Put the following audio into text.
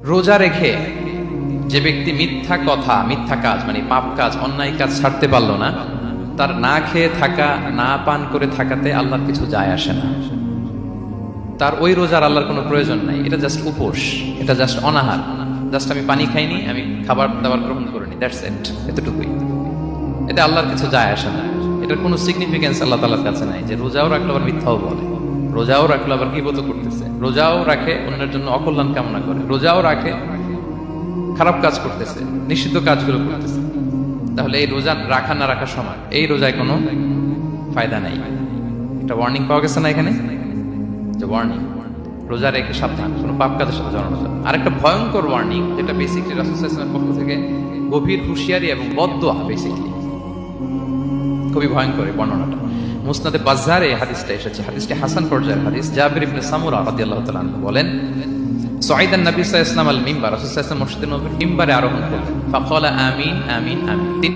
রোজা রেখে যে ব্যক্তি মিথ্যা কথা, মিথ্যা কাজ মানে পাপ কাজ, অন্যায় কাজ ছাড়তে পারলো না, তার না খেয়ে থাকা, না পান করে থাকাতে আল্লাহর কিছু যায় আসে না। তার ওই রোজার আল্লাহর কোনো প্রয়োজন নাই। এটা জাস্ট উপোস, এটা জাস্ট অনাহার, জাস্ট আমি পানি খাইনি, আমি খাবার দাবার গ্রহণ করিনি, দ্যাটস ইট, এতটুকুই। এতে আল্লাহর কিছু যায় আসে না। এটার কোনো সিগনিফিকেন্স আল্লাহ তাআলার কাছে নাই যে রোজাও রাখলো আবার মিথ্যাও বলে, রোজাও রাখলো আবার গীবত করতেছে, রোজাও রাখে অন্যের জন্য অকল্যাণ কামনা করে, রোজাও রাখে খারাপ কাজ করতেছে, নিষিদ্ধ কাজগুলো করতেছে। তাহলে এই রোজা রাখা না রাখার সময় এই রোজায় কোনো ফায়দা নাই। একটা ওয়ার্নিং পাওয়া গেছে না এখানে, যে ওয়ার্নিং, রোজা রেখে সাবধান, কোনো পাপ কাজের সাথে জড়ানো যাবে। আরেকটা ভয়ঙ্কর ওয়ার্নিং, যেটা বেসিকলি রাসূল সাল্লাল্লাহু আলাইহি ওয়াসাল্লামের পক্ষ থেকে গভীর হুঁশিয়ারি এবং বদদোয়া, বেসিকলি খুবই ভয়ঙ্কর এই বর্ণনাটা। মুসনাদে বাজ্জারে হাদিসটা এসেছে, হাদিসটি হাসান পর্যায়ের হাদিস। জাবির ইবনে সামুরা রাদিয়াল্লাহু তাআলা আনহু বলেন, সাইদান নবী সাল্লাল্লাহু আলাইহি ওয়াসাল্লাম আল মিম্বার, রাসূল সাল্লাল্লাহু আলাইহি ওয়াসাল্লাম মসজিদের নববীর মিম্বারে আরোহণ করলেন। ফাকালা আমিন আমিন আমিন।